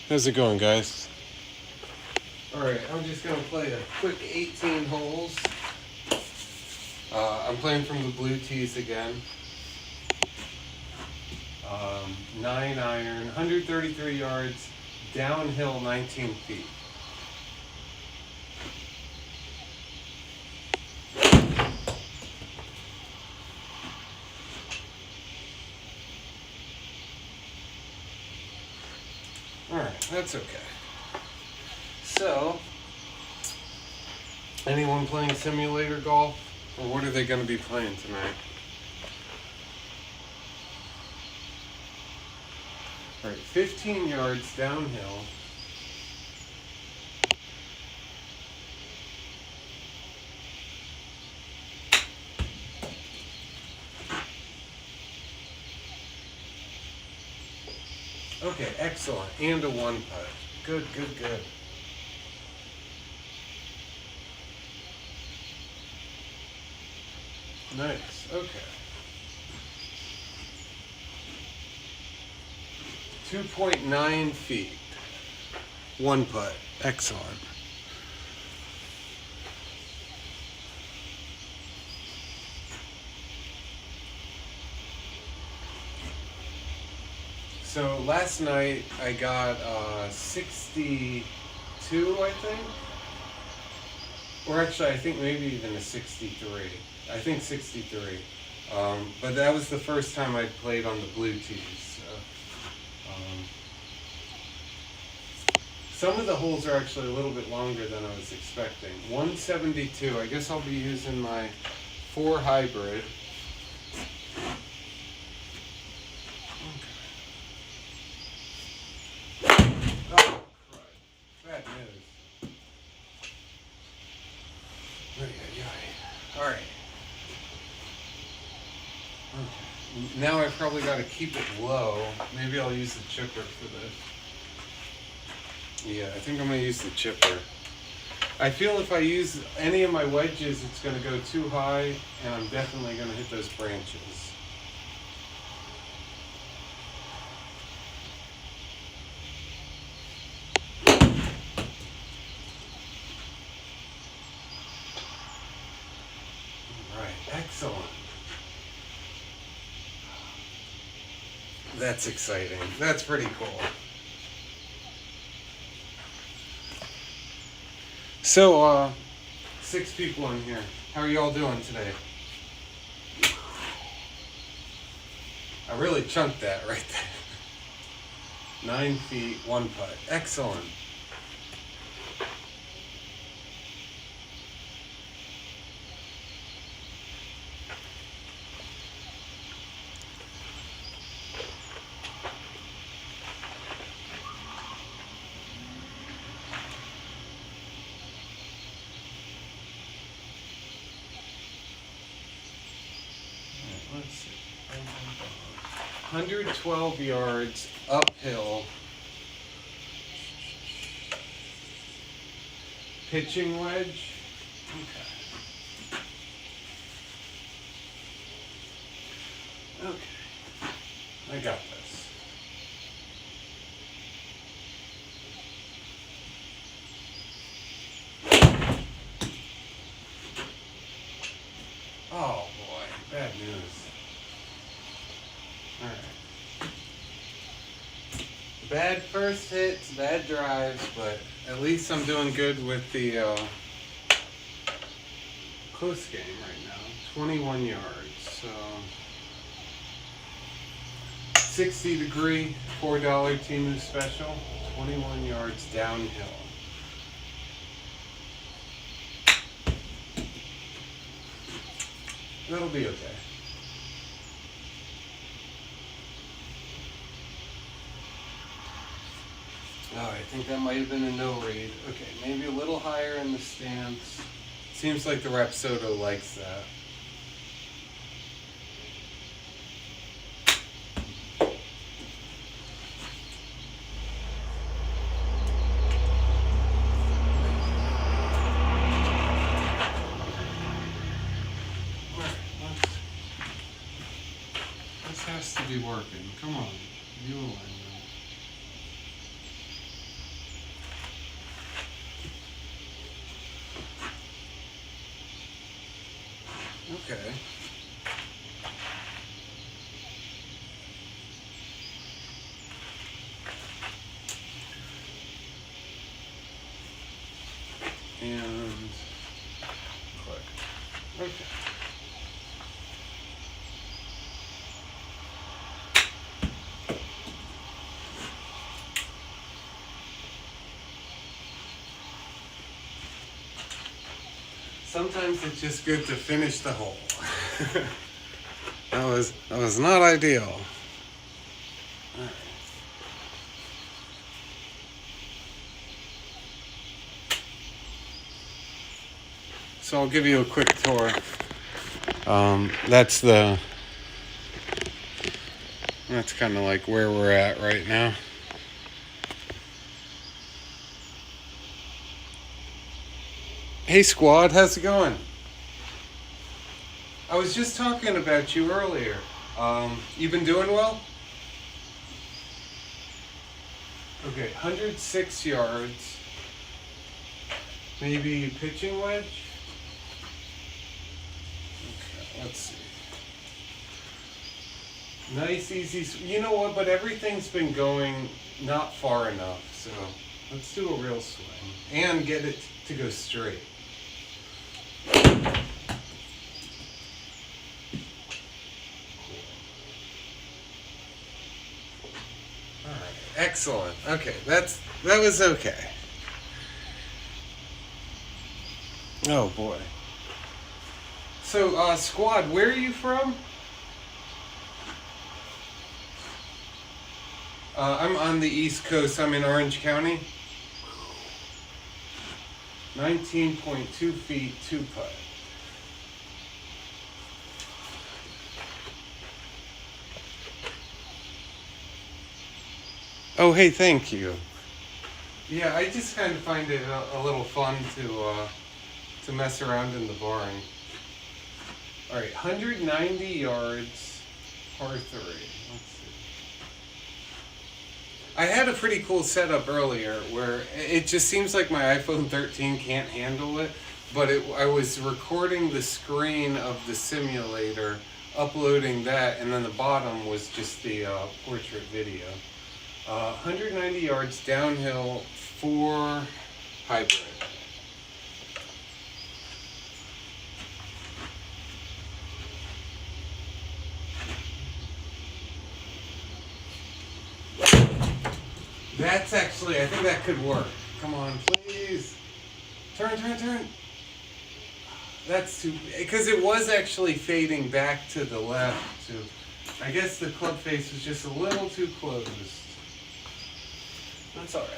How's it going, guys? Alright, I'm just going to play a quick 18 holes. I'm playing from the blue tees again. 9 iron, 133 yards, downhill 19 feet. Alright, that's okay. So, anyone playing simulator golf? Or what are they going to be playing tonight? Alright, 15 yards downhill. Okay, excellent. And a one putt. Good, good, good. Nice. Okay. 2.9 feet. One putt. Excellent. So last night I got 62, I think. Or actually, I think maybe even a 63. I think 63. But that was the first time I played on the blue tees. So, some of the holes are actually a little bit longer than I was expecting. 172. I guess I'll be using my 4 hybrid. Oh, bad news. All right. Okay. Now I've probably got to keep it low. Maybe I'll use the chipper for this. Yeah, I think I'm going to use the chipper. I feel if I use any of my wedges, it's going to go too high, and I'm definitely going to hit those branches. All right, excellent. That's exciting. That's pretty cool. So, 6 people in here. How are y'all doing today? I really chunked that right there. 9 feet, 1 putt. Excellent. Let's see. 112 yards uphill. Pitching wedge. Okay. Okay. I got this. Oh boy, bad news. Alright. Bad first hits, bad drives, but at least I'm doing good with the close game right now. 21 yards, so 60 degree, $4 Timu special, 21 yards downhill. That'll be okay. Oh, I think that might have been a no read. Okay, maybe a little higher in the stance. Seems like the Rapsodo likes that. This has to be working. Come on. You will win. Okay. And click. Okay. Sometimes it's just good to finish the hole. That was not ideal. Alright. So I'll give you a quick tour. That's kind of like where we're at right now. Hey squad, how's it going? I was just talking about you earlier. You been doing well? Okay, 106 yards. Maybe pitching wedge? Okay, let's see. Nice, easy. You know what? But everything's been going not far enough. So let's do a real swing and get it to go straight. All right, excellent. Okay, that was okay. Oh boy. So, squad, where are you from? I'm on the East Coast. I'm in Orange County. 19.2 feet, 2-putt. Oh, hey, thank you. Yeah, I just kind of find it a little fun to mess around in the barn. All right, 190 yards, par 3. Let's see. I had a pretty cool setup earlier where it just seems like my iPhone 13 can't handle it, but I was recording the screen of the simulator, uploading that, and then the bottom was just the portrait video. 190 yards downhill, 4 hybrid. That's actually, I think that could work. Come on, please. Turn. That's too, because it was actually fading back to the left too. I guess the club face was just a little too closed. That's alright.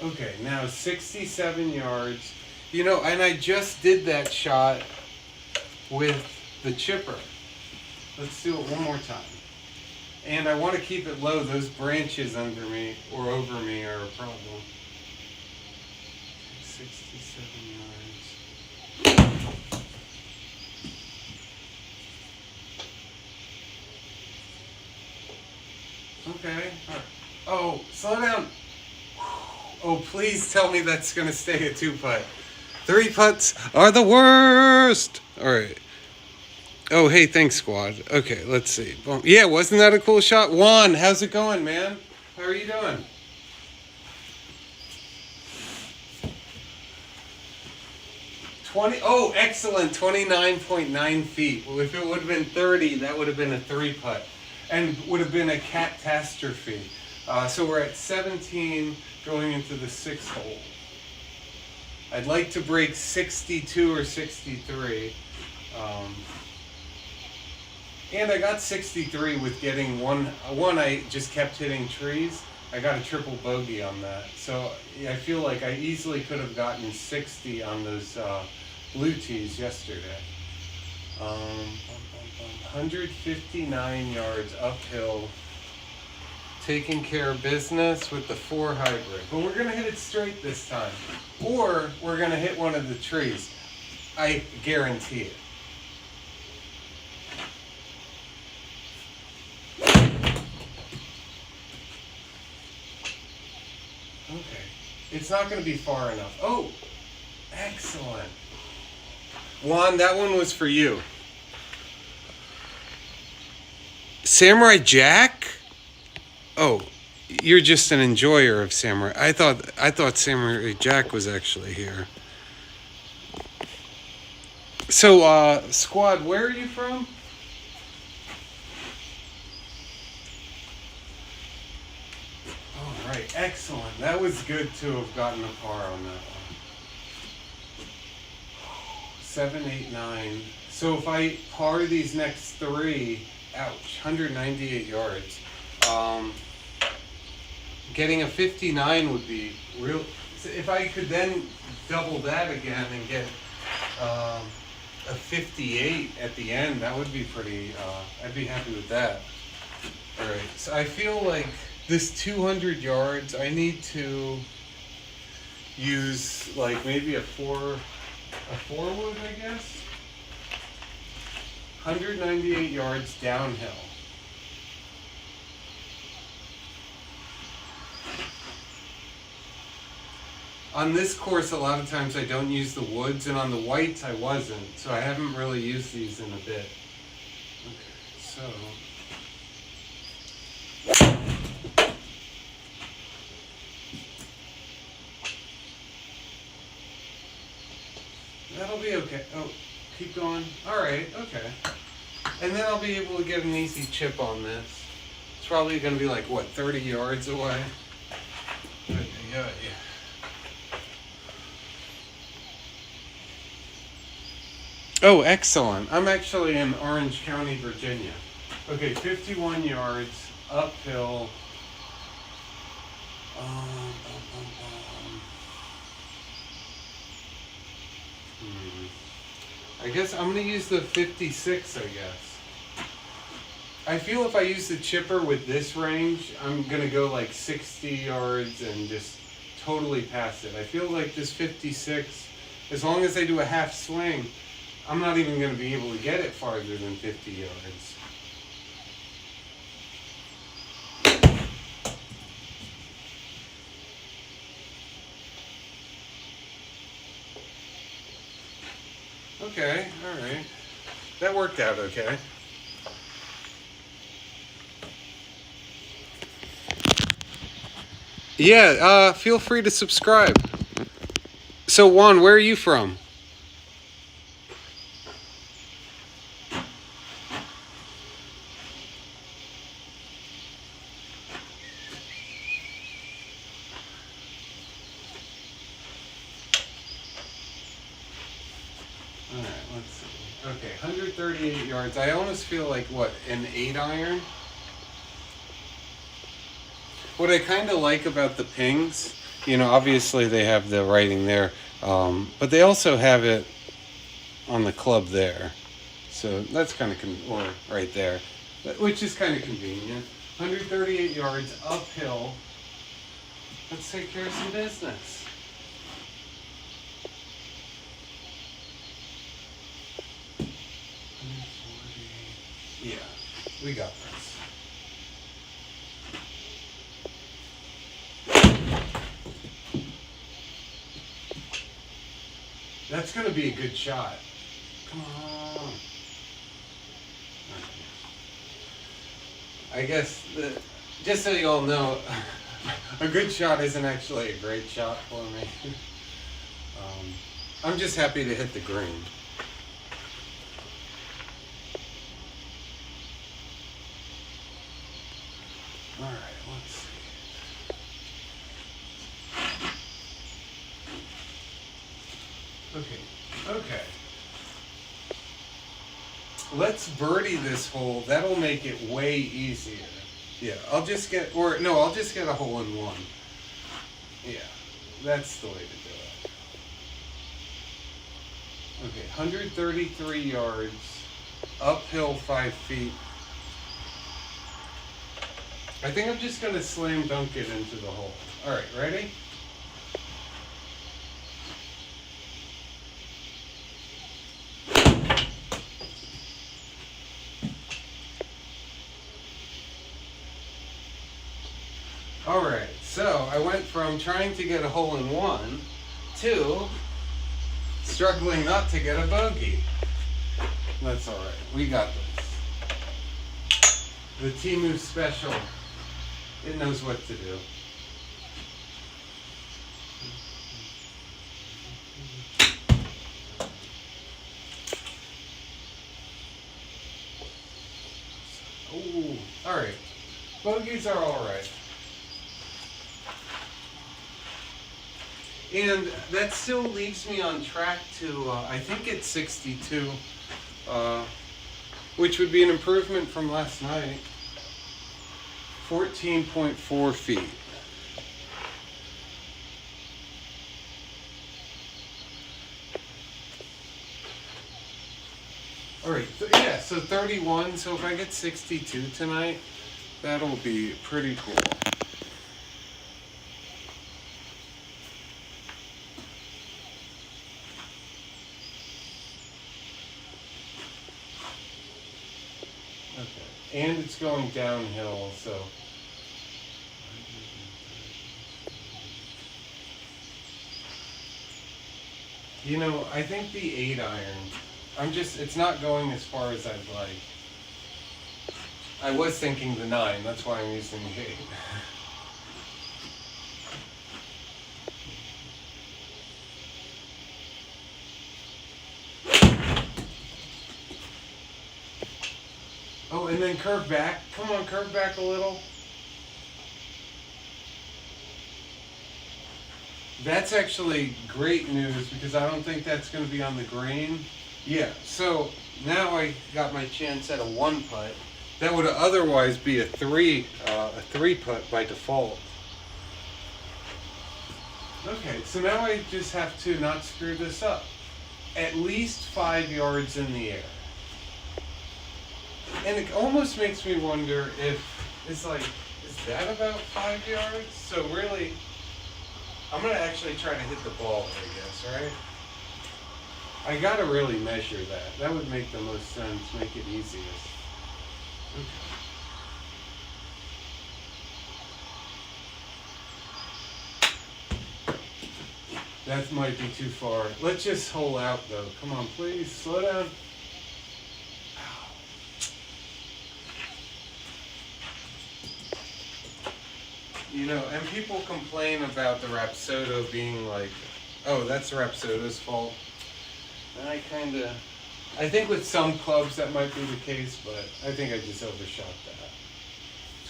Okay, now 67 yards. You know, and I just did that shot with the chipper. Let's do it one more time. And I want to keep it low. Those branches under me or over me are a problem. 67 yards. Okay. Oh, slow down. Oh, please tell me that's going to stay a 2-putt. 3 putts are the worst. All right. Oh, hey, thanks, squad. Okay, let's see. Well, yeah, wasn't that a cool shot? Juan, how's it going, man? How are you doing? Oh, excellent. 29.9 feet. Well, if it would have been 30, that would have been a 3-putt. And would have been a catastrophe. So we're at 17 going into the 6th hole. I'd like to break 62 or 63. And I got 63 with getting one. I just kept hitting trees. I got a triple bogey on that. So yeah, I feel like I easily could have gotten 60 on those blue tees yesterday. 159 yards uphill. Taking care of business with the 4 hybrid. But we're going to hit it straight this time. Or we're going to hit one of the trees. I guarantee it. Okay. It's not going to be far enough. Oh, excellent. Juan, that one was for you. Samurai Jack? Oh, you're just an enjoyer of Samurai. I thought Samurai Jack was actually here. So, squad, where are you from? All right, excellent. That was good to have gotten a par on that one. 7, 8, 9. So if I par these next three, ouch, 198 yards. Getting a 59 would be real. If I could then double that again and get a 58 at the end, that would be pretty. I'd be happy with that. All right. So I feel like this 200 yards, I need to use like maybe a four wood, I guess. 198 yards downhill. On this course, a lot of times I don't use the woods, and on the whites I wasn't, so I haven't really used these in a bit. Okay, so... that'll be okay. Oh, keep going. Alright, okay. And then I'll be able to get an easy chip on this. It's probably going to be like, what, 30 yards away? Yeah. Oh, excellent. I'm actually in Orange County, Virginia. Okay, 51 yards, uphill. I guess I'm going to use the 56, I guess. I feel if I use the chipper with this range, I'm going to go like 60 yards and just totally pass it. I feel like this 56, as long as I do a half swing, I'm not even going to be able to get it farther than 50 yards. Okay, alright. That worked out okay. Yeah, feel free to subscribe. So Juan, where are you from? Alright, let's see. Okay, 138 yards. I almost feel like, what, an 8 iron? What I kind of like about the pings, obviously they have the writing there, but they also have it on the club there. So that's kind of, or right there, which is kind of convenient. 138 yards uphill. Let's take care of some business. Yeah, we got this. That's going to be a good shot. Come on. I guess, just so you all know, a good shot isn't actually a great shot for me. I'm just happy to hit the green. All right, let's see. Okay. Let's birdie this hole. That'll make it way easier. Yeah, I'll just get a hole in one. Yeah, that's the way to do it. Okay, 133 yards, uphill 5 feet. I think I'm just going to slam dunk it into the hole. All right, ready? All right, so I went from trying to get a hole in one to Struggling not to get a bogey. That's alright. We got this. The Timu special. It knows what to do. Ooh, alright. Bogeys are alright. And that still leaves me on track to, I think it's 62, which would be an improvement from last night. 14.4 feet. Alright, yeah, so 31, so if I get 62 tonight, that'll be pretty cool. Okay, and it's going downhill, so... You know, I think the 8 iron, it's not going as far as I'd like. I was thinking the 9, that's why I'm using the 8. Oh, and then curve back. Come on, curve back a little. That's actually great news because I don't think that's going to be on the green. Yeah, so now I got my chance at a 1 putt. That would otherwise be a 3 putt by default. Okay, so now I just have to not screw this up. At least 5 yards in the air. And it almost makes me wonder if is that about 5 yards? So really, I'm gonna actually try to hit the ball, I guess, right? I gotta really measure that. That would make the most sense, make it easiest. Okay. That might be too far. Let's just hole out though. Come on, please, slow down. You know, and people complain about the Rapsodo being like, oh, that's Rapsodo's fault. And I think with some clubs that might be the case, but I think I just overshot that.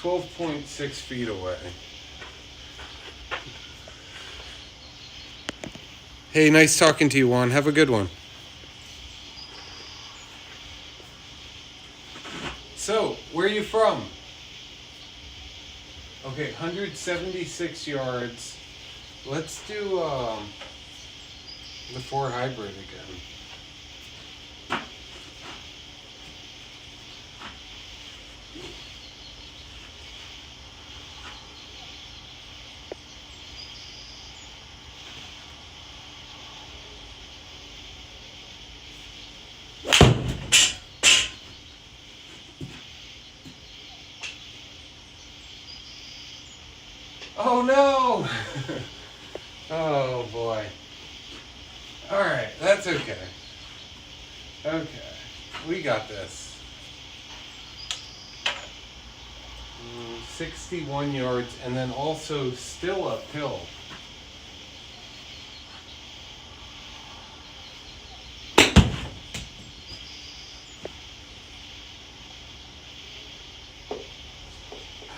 12.6 feet away. Hey, nice talking to you, Juan. Have a good one. So, where are you from? Okay, 176 yards. Let's do the 4 hybrid again. Oh no! Oh boy. Alright, that's okay. Okay, we got this. 61 yards and then also still uphill.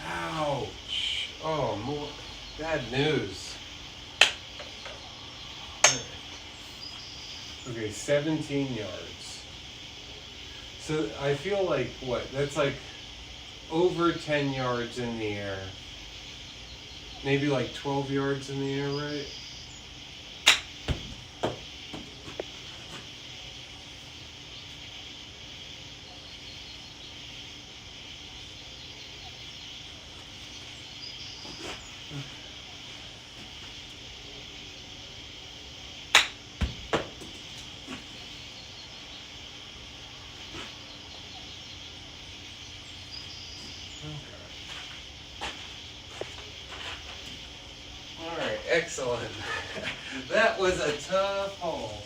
Ouch. Oh, more bad news. Okay, 17 yards. So I feel like, what, that's like over 10 yards in the air. Maybe like 12 yards in the air, right? Alright, excellent. That was a tough hole.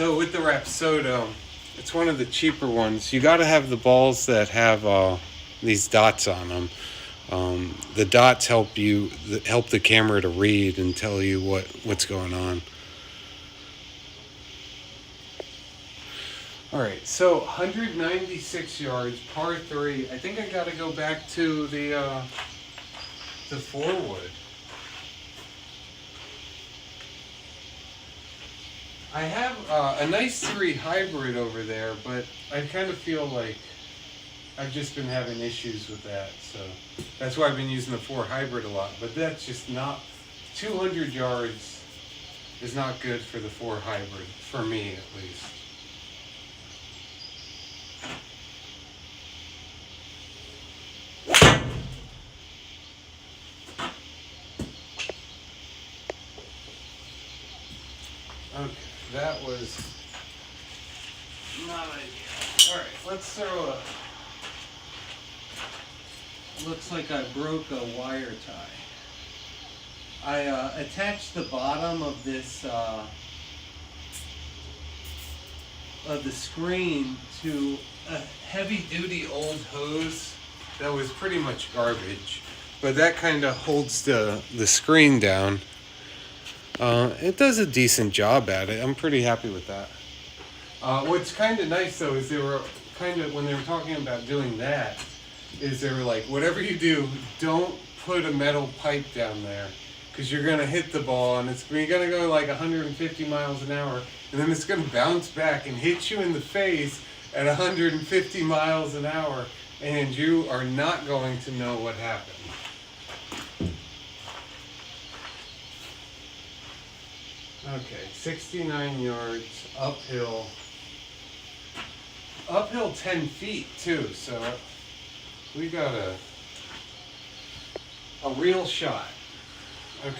So with the Rapsodo, it's one of the cheaper ones. You got to have the balls that have these dots on them. The dots help the camera to read and tell you what's going on. All right, so 196 yards, par 3. I think I got to go back to the 4-wood. I have a nice 3 hybrid over there, but I kind of feel like I've just been having issues with that, so that's why I've been using the 4 hybrid a lot. But that's just not 200 yards is not good for the 4 hybrid for me at least. Okay, that was not ideal. Alright, let's throw looks like I broke a wire tie. I attached the bottom of this, of the screen to a heavy-duty old hose that was pretty much garbage. But that kind of holds the screen down. It does a decent job at it. I'm pretty happy with that. What's kind of nice though is they were when they were talking about doing that, is they were like, whatever you do, don't put a metal pipe down there because you're gonna hit the ball and you're gonna go like 150 miles an hour and then it's gonna bounce back and hit you in the face at 150 miles an hour and you are not going to know what happened. Okay, 69 yards, uphill 10 feet too, so we got a real shot. Okay.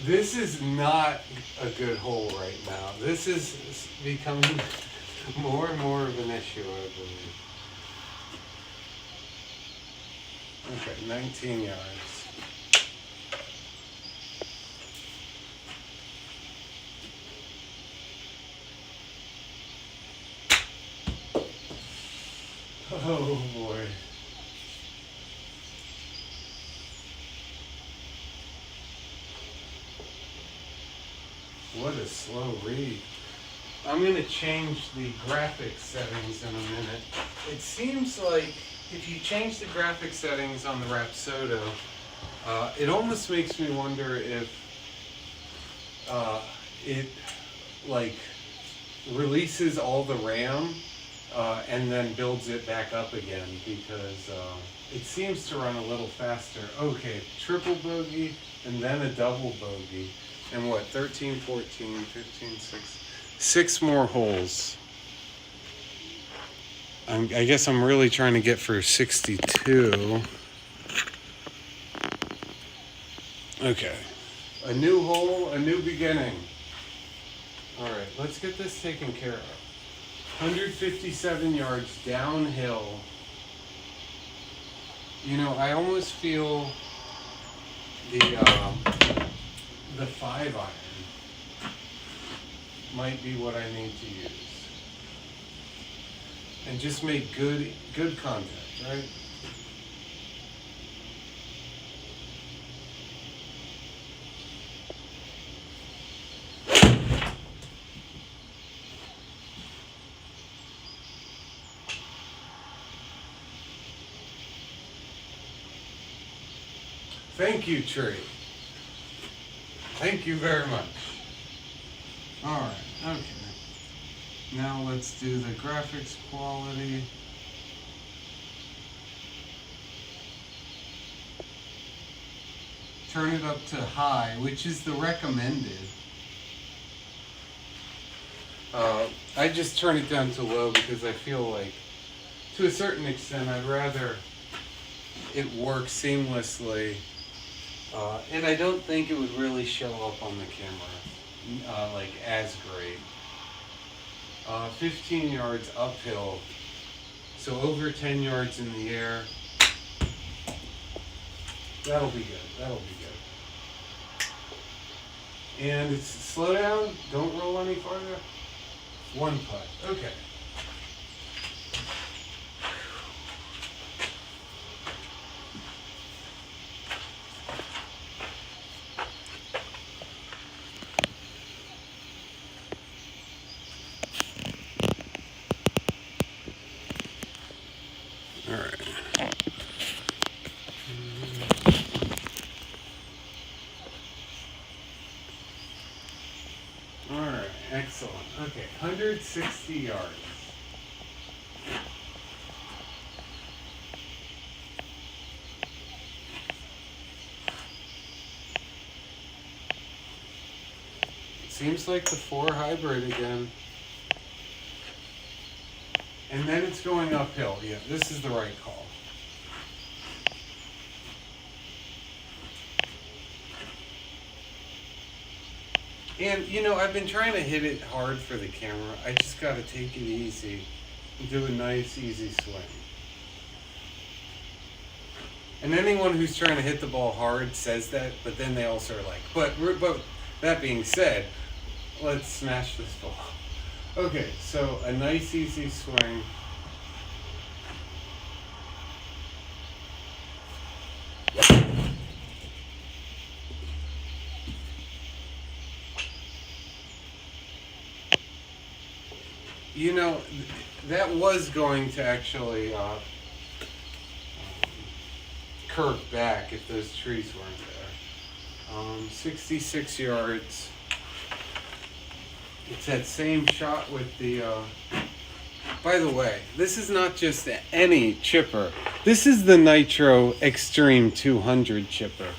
This is not a good hole right now. This is becoming more and more of an issue, I believe. Okay, 19 yards. Oh boy. What a slow read. I'm going to change the graphics settings in a minute. It seems like if you change the graphics settings on the Rapsodo, it almost makes me wonder if it like releases all the RAM and then builds it back up again because it seems to run a little faster. Okay, triple bogey and then a double bogey. And what, 13, 14, 15, 6 more holes. I guess I'm really trying to get for 62. Okay. A new hole, a new beginning. Alright, let's get this taken care of. 157 yards downhill. You know, I almost feel the 5-iron might be what I need to use. And just make good contact, right? Thank you, tree. Thank you very much. Alright, okay. Now let's do the graphics quality. Turn it up to high, which is the recommended. I just turn it down to low because I feel like, to a certain extent, I'd rather it work seamlessly. And I don't think it would really show up on the camera, like as great. 15 yards uphill, So over 10 yards in the air. That'll be good. That'll be good. And it's slow down. Don't roll any farther. One putt. Okay. All right. All right. Excellent. Okay. 160 yards. Seems like the 4 hybrid again. And then it's going uphill. Yeah, this is the right call. And, you know, I've been trying to hit it hard for the camera. I just got to take it easy and do a nice, easy swing. And anyone who's trying to hit the ball hard says that, but then they also are like, but that being said, let's smash this ball. Okay, so a nice, easy swing. You know, that was going to actually curve back if those trees weren't there. 66 yards. It's that same shot with the... By the way, this is not just any chipper. This is the Nitro Extreme 200 chipper.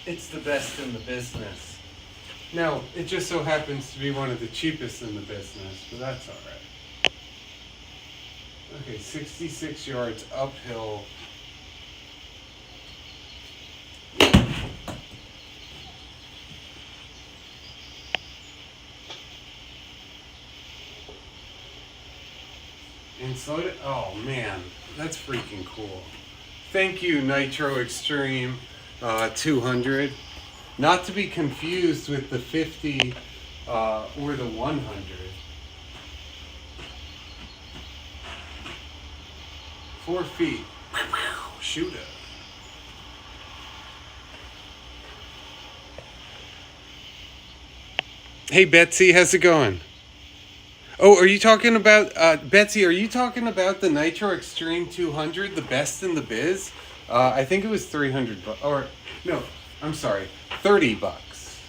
It's the best in the business. Now, it just so happens to be one of the cheapest in the business, but that's all right. Okay, 66 yards uphill. And slow it. Oh man, that's freaking cool. Thank you, Nitro Extreme 200. Not to be confused with the 50 or the 100. Four feet. Shoot it. Hey Betsy, how's it going? Oh, are you talking about, Betsy, are you talking about the Nitro Extreme 200, the best in the biz? I think it was 300 bucks, or, no, I'm sorry, 30 bucks.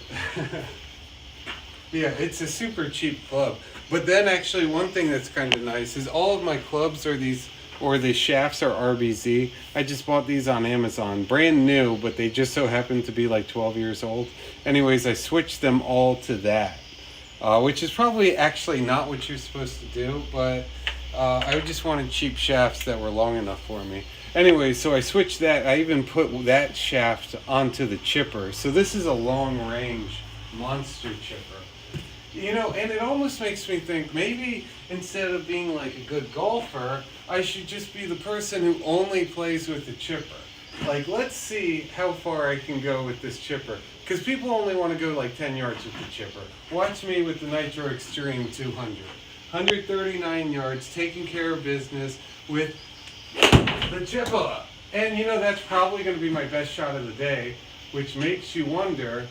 Yeah, it's a super cheap club. But then actually one thing that's kind of nice is all of my clubs are these, or the shafts are RBZ. I just bought these on Amazon, brand new, but they just so happen to be like 12 years old. Anyways, I switched them all to that. Which is probably actually not what you're supposed to do, but I just wanted cheap shafts that were long enough for me. Anyway, so I switched that. I even put that shaft onto the chipper. So this is a long range monster chipper. You know, and it almost makes me think maybe instead of being like a good golfer, I should just be the person who only plays with the chipper. Like, let's see how far I can go with this chipper. Because people only want to go like 10 yards with the chipper. Watch me with the Nitro Extreme 200. 139 yards, taking care of business with the chipper. And you know, that's probably going to be my best shot of the day, which makes you wonder,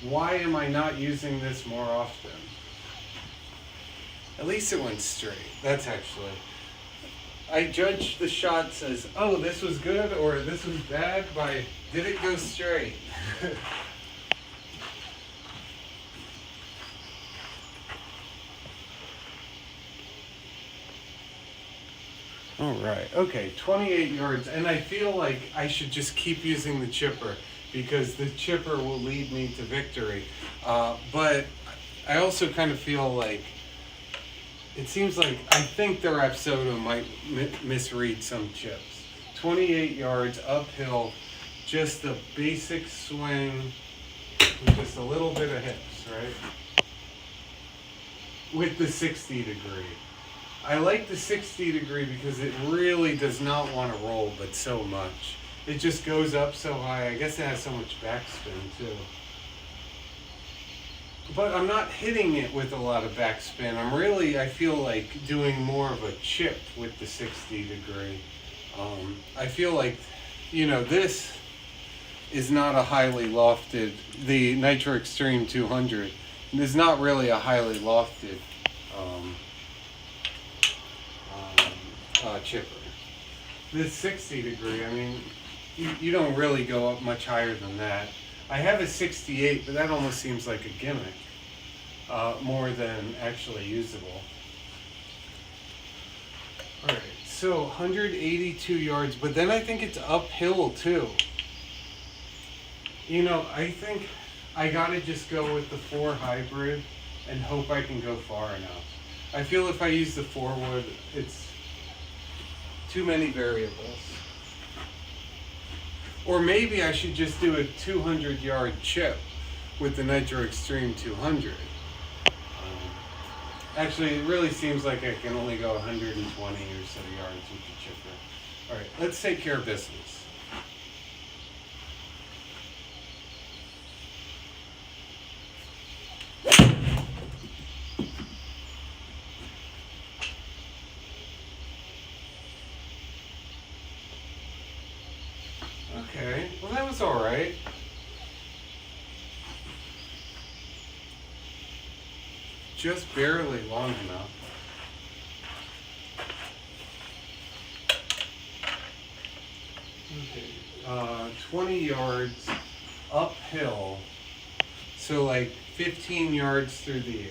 why am I not using this more often? At least it went straight. That's actually... I judge the shots as, oh, this was good or this was bad by, did it go straight? All right, okay, 28 yards. And I feel like I should just keep using the chipper because the chipper will lead me to victory. But I also kind of feel like, it seems like I think the Rapsodo might misread some chips. 28 yards uphill, just a basic swing with just a little bit of hips, right? with the 60 degree. I like the 60 degree because it really does not want to roll but so much. It just goes up so high. I guess it has so much backspin too. But I'm not hitting it with a lot of backspin. I feel like doing more of a chip with the 60 degree. I feel like, this is not a highly lofted, the Nitro Extreme 200 is not really a highly lofted chipper. This 60 degree, I mean, you don't really go up much higher than that. I have a 68, but that almost seems like a gimmick, more than actually usable. Alright, so 182 yards, but then I think it's uphill too. I think I gotta just go with the 4 hybrid and hope I can go far enough. I feel if I use the 4 wood, it's too many variables. Or maybe I should just do a 200-yard chip with the Nitro Extreme 200. Actually, it really seems like I can only go 120 or so yards with the chipper. Alright, let's take care of business. Okay, well that was alright. Just barely long enough. Okay, 20 yards uphill, so like 15 yards through the air.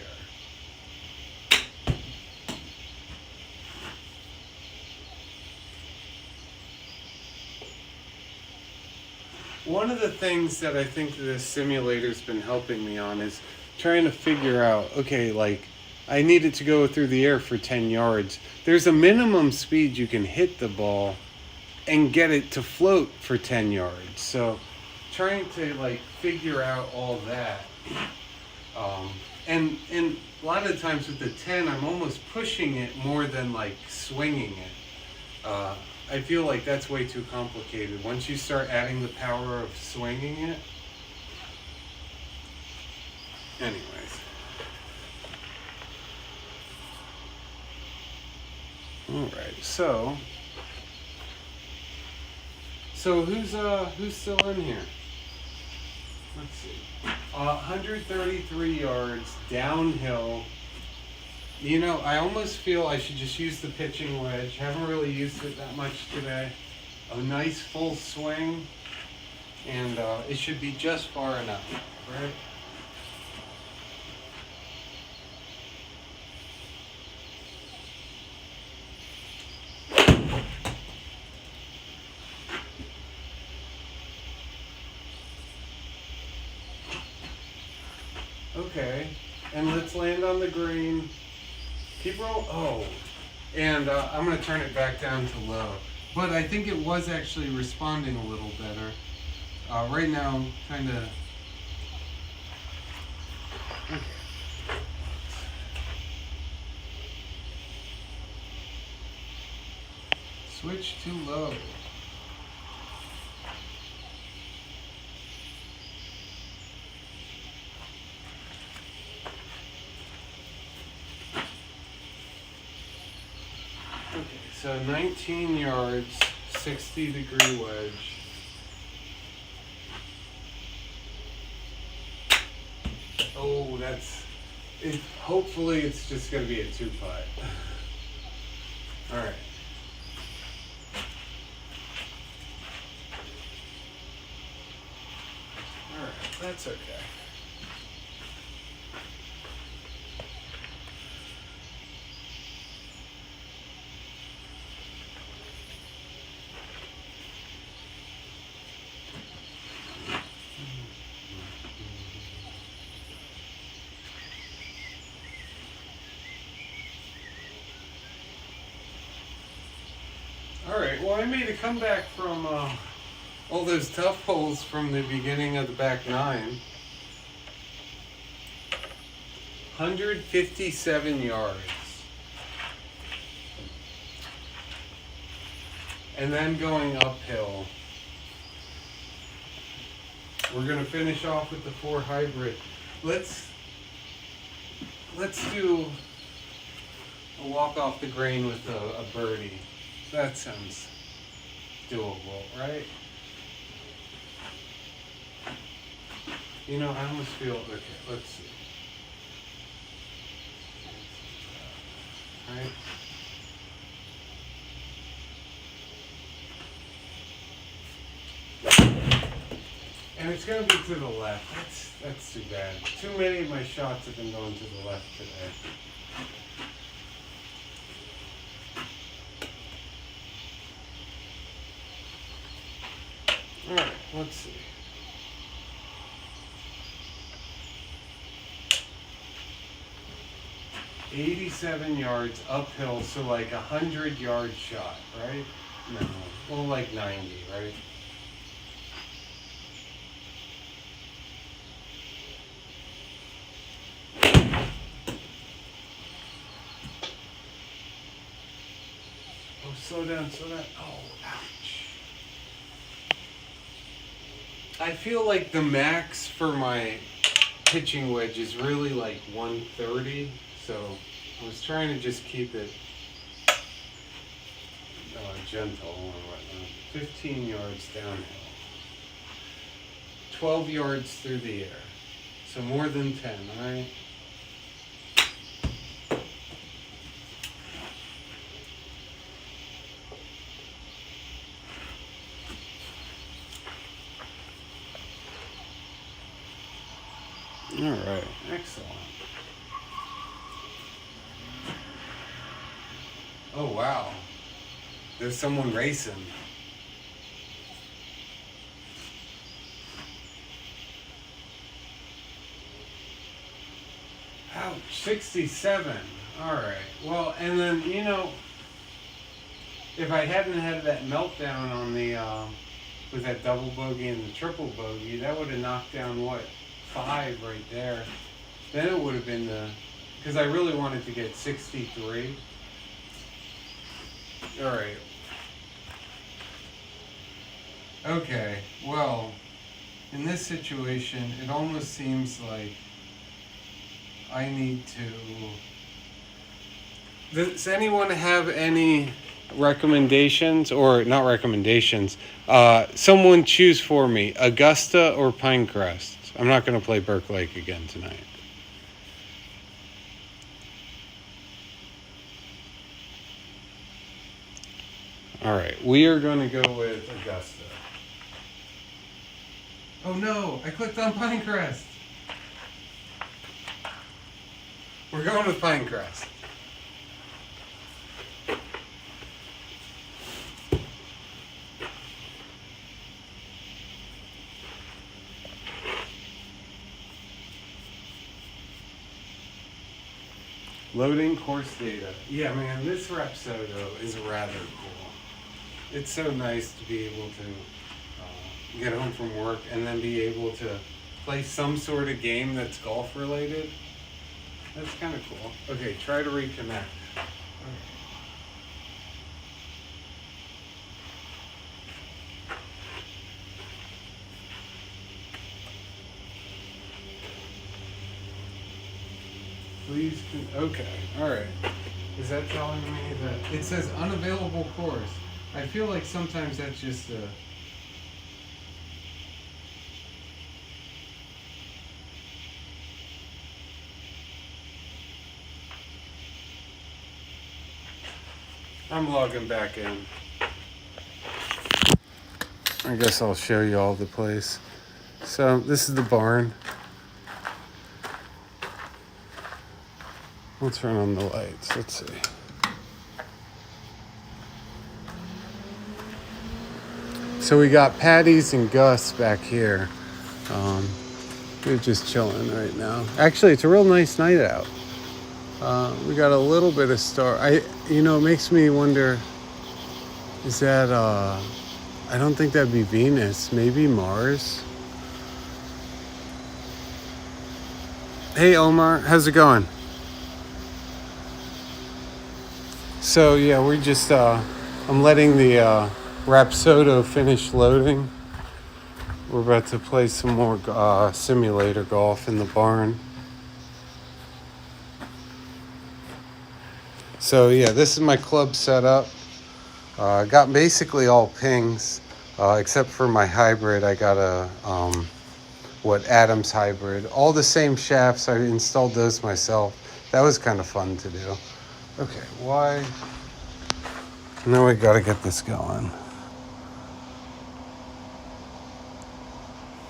One of the things that I think this simulator's been helping me on is trying to figure out, okay, like, I need it to go through the air for 10 yards. There's a minimum speed you can hit the ball and get it to float for 10 yards. So trying to, like, figure out all that. And a lot of times with the 10, I'm almost pushing it more than, like, swinging it. I feel like that's way too complicated. Once you start adding the power of swinging it. Anyways. Alright, so who's still in here? Let's see. 133 yards downhill. I almost feel I should just use the pitching wedge. Haven't really used it that much today. A nice full swing, and it should be just far enough, right? Okay, and let's land on the green. Keep rolling. Oh, and I'm going to turn it back down to low. But I think it was actually responding a little better. Right now, I'm kind of... Okay. Switch to low. So 19 yards, 60-degree wedge. Oh, that's it. Hopefully, it's just going to be a 2-putt. All right. All right, that's okay. Alright, well I made a comeback from all those tough holes from the beginning of the back nine. 157 yards. And then going uphill. We're going to finish off with the 4 hybrid. Let's do a walk off the green with a birdie. That sounds doable, right? You know, I almost feel, okay, let's see. Right? And it's going to be to the left. That's too bad. Too many of my shots have been going to the left today. Alright, let's see. $87 yards uphill, so like 100-yard shot, right? No, well, like 90, right? Oh, slow down, slow down. Oh, ouch. I feel like the max for my pitching wedge is really like 130, so I was trying to just keep it gentle and whatnot. 15 yards downhill. 12 yards through the air. So more than 10, alright? Alright, excellent. Oh wow, there's someone racing. Ouch, 67. Alright, well, and then, you know, if I hadn't had that meltdown on the, with that double bogey and the triple bogey, that would have knocked down, what, 5 right there. Then it would have been the, because I really wanted to get 63. Alright. Okay, well, in this situation, it almost seems like I need to... Does anyone have any recommendations, or not recommendations, someone choose for me, Augusta or Pinecrest? I'm not going to play Burke Lake again tonight. Alright, we are going to go with Augusta. Oh no, I clicked on Pinecrest. We're going with Pinecrest. Loading course data. Yeah, man, this Rapsodo is rather cool. It's so nice to be able to get home from work and then be able to play some sort of game that's golf related. That's kind of cool. Okay, try to reconnect. Please, okay, alright. Is that telling me that it says unavailable course? I feel like sometimes that's just a... I'm logging back in. I guess I'll show you all the place. So this is the barn. Let's turn on the lights. Let's see. So we got Patty's and Gus back here. They're just chilling right now. Actually, it's a real nice night out. We got a little bit of star. It makes me wonder, is that, I don't think that'd be Venus, maybe Mars. Hey Omar, how's it going? So yeah, we're just I'm letting the Rapsodo finish loading. We're about to play some more simulator golf in the barn. So yeah, this is my club setup. Got basically all pings, except for my hybrid. I got a Adams hybrid. All the same shafts. I installed those myself. That was kind of fun to do. Okay, why? Now we gotta get this going.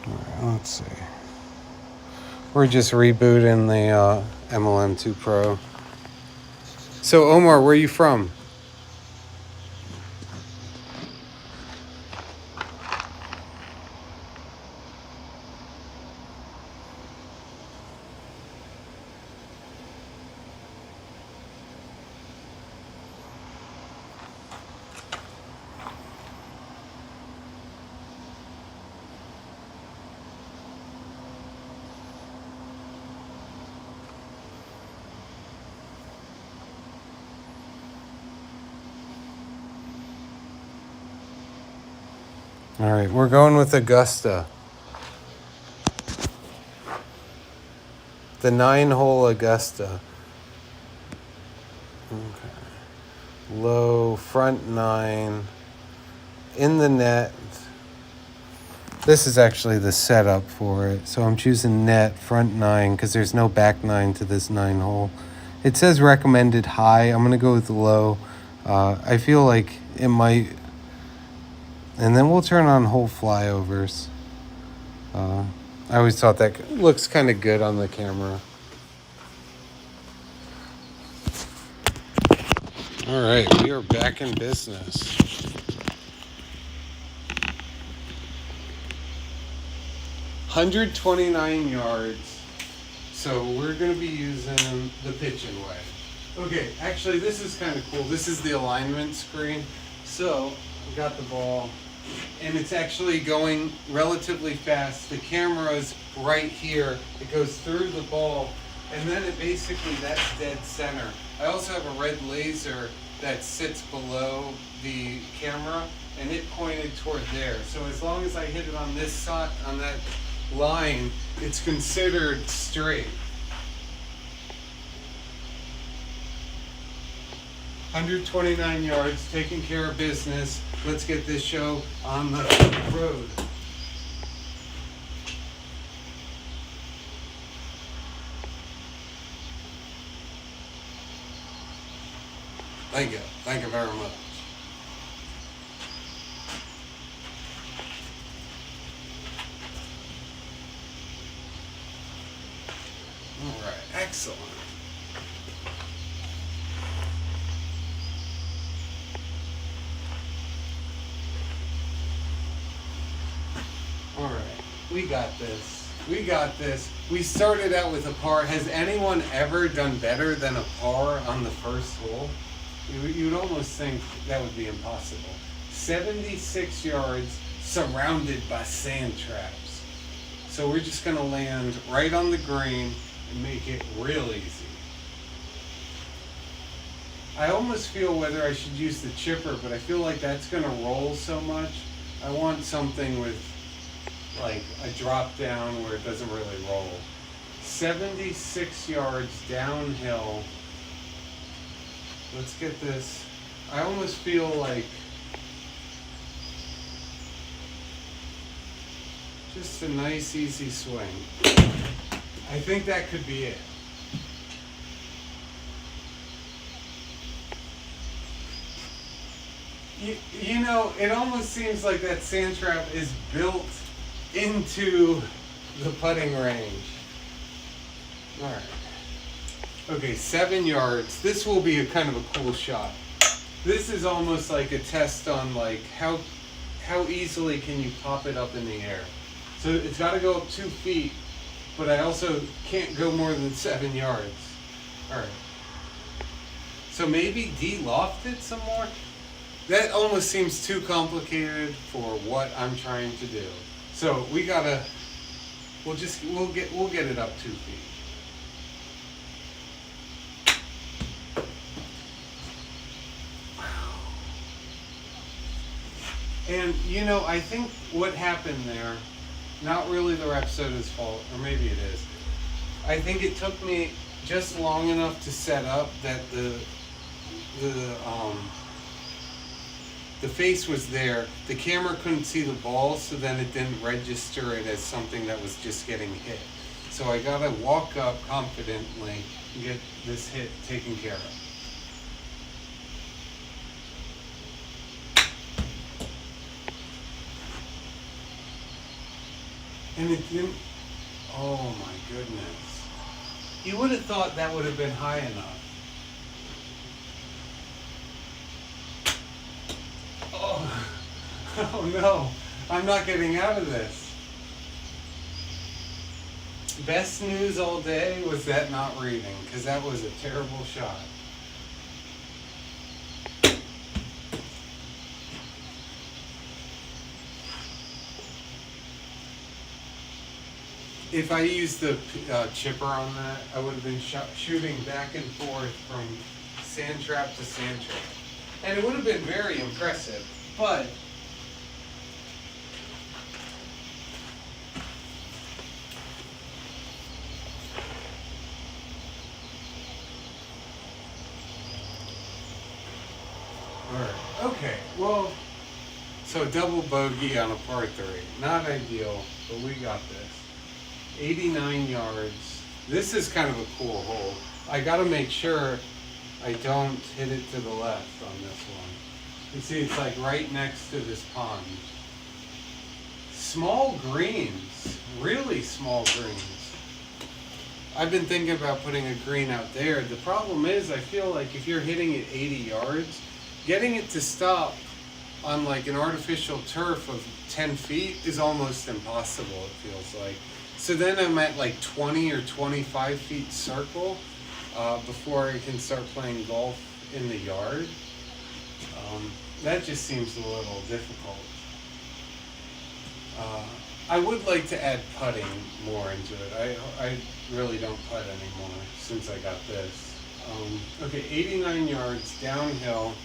All right, let's see. We're just rebooting the MLM2 Pro. So Omar, where are you from? All right, we're going with Augusta. The 9-hole Augusta. Okay. Low, front 9, in the net. This is actually the setup for it. So I'm choosing net, front 9, because there's no back 9 to this 9-hole. It says recommended high. I'm going to go with low. I feel like it might... And then we'll turn on hole flyovers. I always thought that looks kind of good on the camera. All right, we are back in business. $129 yards. So we're going to be using the pitch and wedge. Okay, actually this is kind of cool. This is the alignment screen. So we got the ball. And it's actually going relatively fast. The camera's right here. It goes through the ball, and then it basically, that's dead center. I also have a red laser that sits below the camera, and it pointed toward there. So as long as I hit it on this side, on that line, it's considered straight. 129 yards, taking care of business. Let's get this show on the road. Thank you. Thank you very much. All right, excellent. All right, we got this. We got this. We started out with a par. Has anyone ever done better than a par on the first hole? You'd almost think that would be impossible. 76 yards surrounded by sand traps. So we're just going to land right on the green and make it real easy. I almost feel whether I should use the chipper, but I feel like that's going to roll so much. I want something with like a drop down where it doesn't really roll. 76 yards downhill. Let's get this. I almost feel like just a nice easy swing. I think that could be it. You know, it almost seems like that sand trap is built into the putting range. All right. Okay, 7 yards. This will be a kind of a cool shot. This is almost like a test on like how easily can you pop it up in the air. So it's got to go up 2 feet, but I also can't go more than 7 yards. All right. So maybe de-loft it some more. That almost seems too complicated for what I'm trying to do. So we gotta, we'll get it up 2 feet. And you know, I think what happened there, not really the Rapsoda's fault, or maybe it is. I think it took me just long enough to set up that the um, the face was there. The camera couldn't see the ball, so then it didn't register it as something that was just getting hit. So I gotta walk up confidently and get this hit taken care of. And it didn't, oh my goodness. You would have thought that would have been high enough. Oh, oh no, I'm not getting out of this. Best news all day was that not reading, because that was a terrible shot. If I used the chipper on that, I would have been shooting back and forth from sand trap to sand trap. And it would have been very impressive, but alright, okay, well, so double bogey on a par 3. Not ideal, but we got this. 89 yards. This is kind of a cool hole. I gotta make sure I don't hit it to the left on this one. You see, it's like right next to this pond. Small greens, really small greens. I've been thinking about putting a green out there. The problem is, I feel like if you're hitting it 80 yards, getting it to stop on like an artificial turf of 10 feet is almost impossible, it feels like. So then I'm at like 20 or 25 feet circle before I can start playing golf in the yard. That just seems a little difficult. I would like to add putting more into it. I really don't putt anymore since I got this. Okay, 89 yards downhill.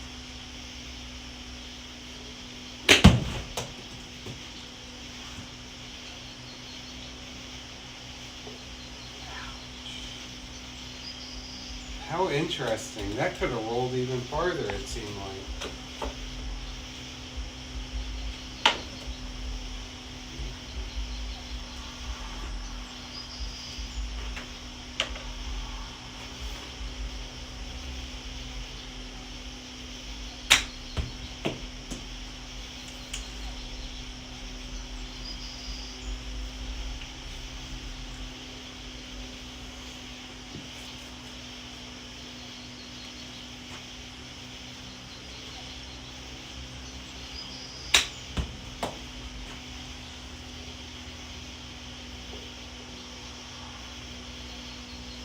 How interesting. That could have rolled even farther, it seemed like.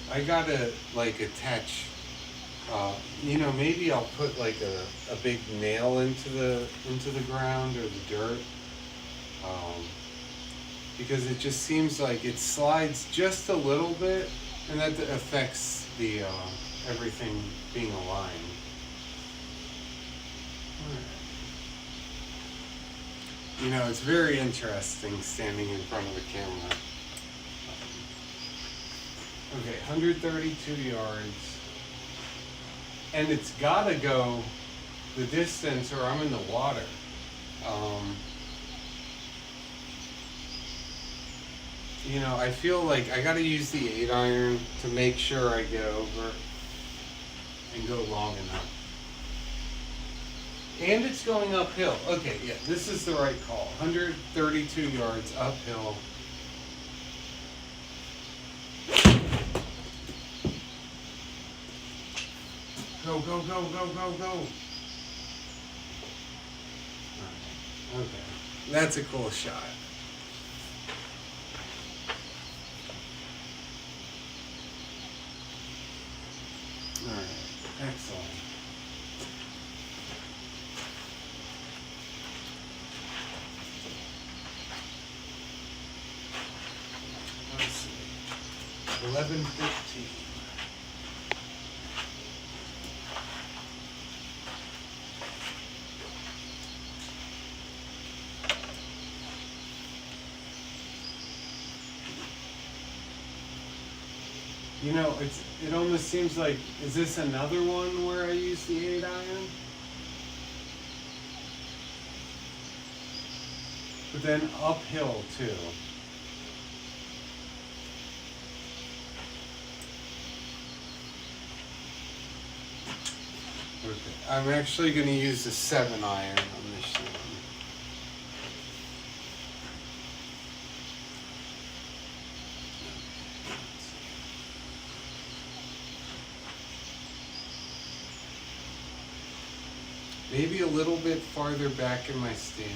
I gotta like attach, you know, maybe I'll put like a big nail into the ground or the dirt, because it just seems like it slides just a little bit, and that affects the everything being aligned. You know, it's very interesting standing in front of the camera. Okay, 132 yards. And it's gotta go the distance or I'm in the water. You know, I feel like I gotta use the 8-iron to make sure I get over and go long enough. And it's going uphill. Okay, yeah, this is the right call. 132 yards uphill. Go, go, go, go, go, go. Okay, that's a cool shot. All right, excellent. Let's see, 11:15. You know, it almost seems like, is this another one where I use the 8 iron? But then uphill too. Okay. I'm actually going to use the 7 iron on this one. Maybe a little bit farther back in my stance.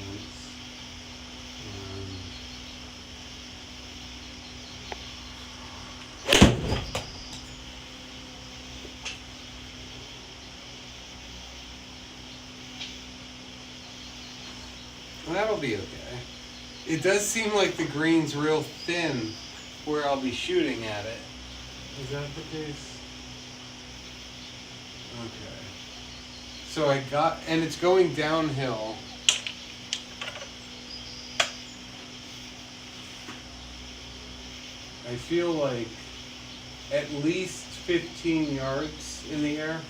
That'll be okay. It does seem like the green's real thin where I'll be shooting at it. Is that the case? Okay. So and it's going downhill. I feel like at least 15 yards in the air.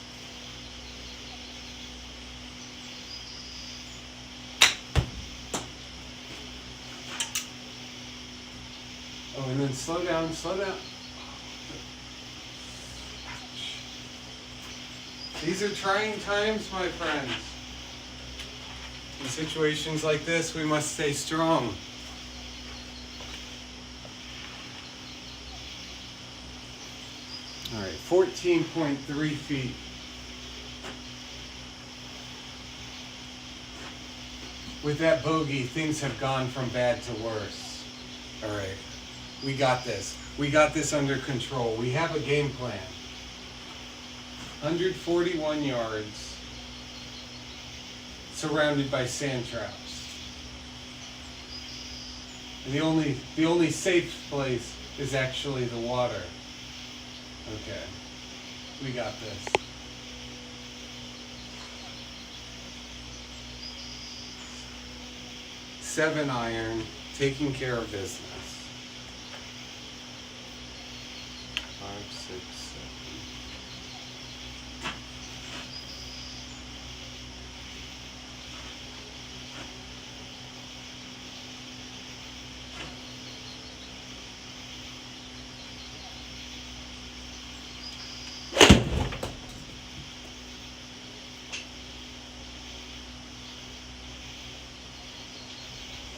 Oh, and then slow down, slow down. Ouch. These are trying times, my friends. In situations like this, we must stay strong. All right, 14.3 feet. With that bogey, things have gone from bad to worse. All right. We got this. We got this under control. We have a game plan. 141 yards, surrounded by sand traps. And the only safe place is actually the water. Okay. We got this. Seven iron, taking care of business. 5, 6, 7.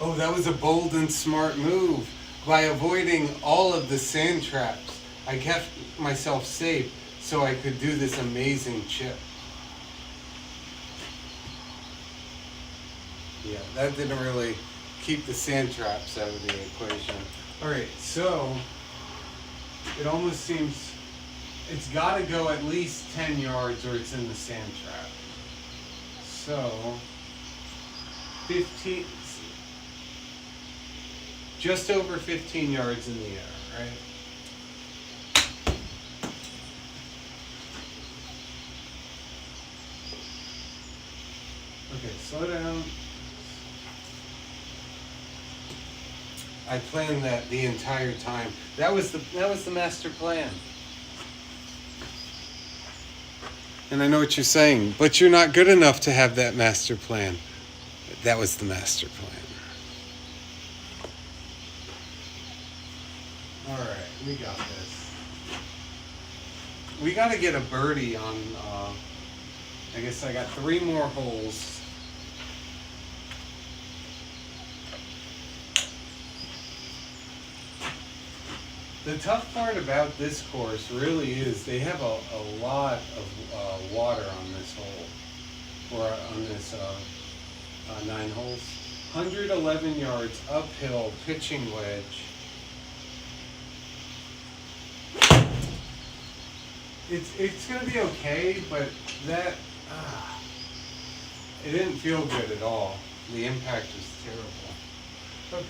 Oh, that was a bold and smart move. By avoiding all of the sand traps, I kept myself safe so I could do this amazing chip. Yeah, that didn't really keep the sand traps out of the equation. All right, so it almost seems it's got to go at least 10 yards or it's in the sand trap. So 15, just over 15 yards in the air, right? Okay, slow down. I planned that the entire time. That was the master plan. And I know what you're saying, but you're not good enough to have that master plan. That was the master plan. All right, we got this. We got to get a birdie on. I guess I got 3 more holes. The tough part about this course really is they have a lot of water on this hole, or on this 9 holes. 111 yards uphill, pitching wedge. It's gonna be okay, but that it didn't feel good at all. The impact was terrible. Okay.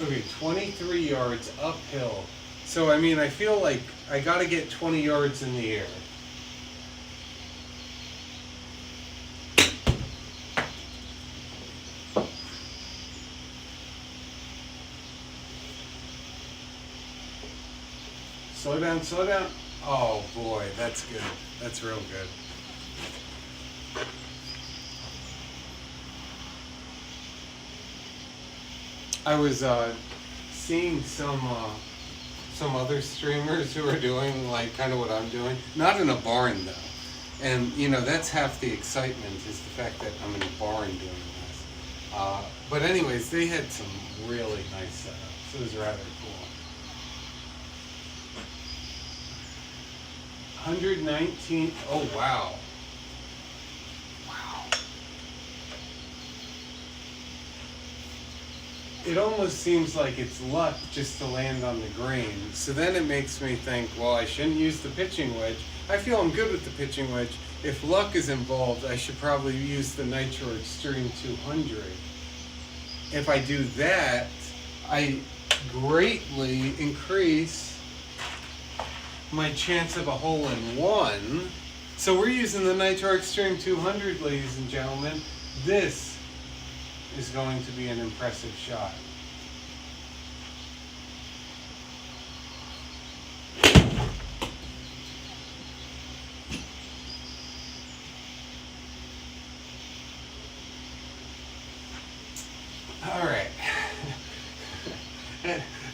Okay, 23 yards uphill. So, I mean, I feel like I gotta get 20 yards in the air. Slow down, slow down. Oh boy, that's good. That's real good. I was seeing some other streamers who are doing like kind of what I'm doing. Not in a barn though. And you know that's half the excitement is the fact that I'm in a barn doing this. But anyways, they had some really nice setups. It was rather cool. 119. Oh wow. Wow. It almost seems like it's luck just to land on the green. So then it makes me think, well, I shouldn't use the pitching wedge. I feel I'm good with the pitching wedge. If luck is involved, I should probably use the Nitro Extreme 200. If I do that, I greatly increase my chance of a hole-in-one. So we're using the Nitro Extreme 200, ladies and gentlemen. This is going to be an impressive shot. All right.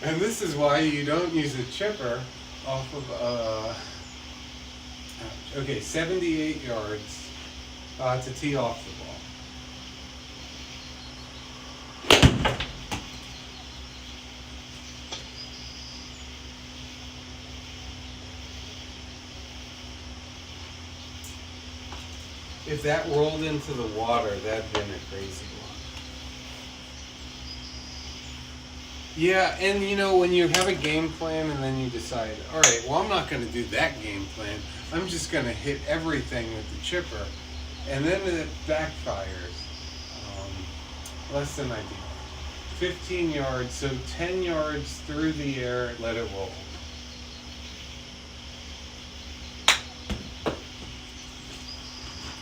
And this is why you don't use a chipper off of okay, 78 yards to tee off the ball. If that rolled into the water, that'd been a crazy one. Yeah, and you know, when you have a game plan and then you decide, all right, well, I'm not going to do that game plan. I'm just going to hit everything with the chipper. And then it backfires. Less than ideal. 15 yards, so 10 yards through the air, let it roll.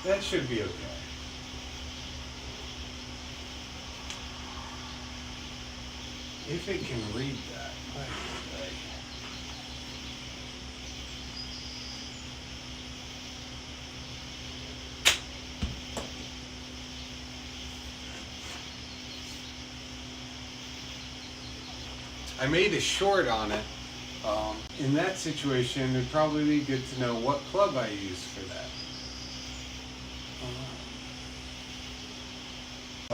That should be okay. If it can read that. I made a short on it. In that situation, it'd probably be good to know what club I use for that.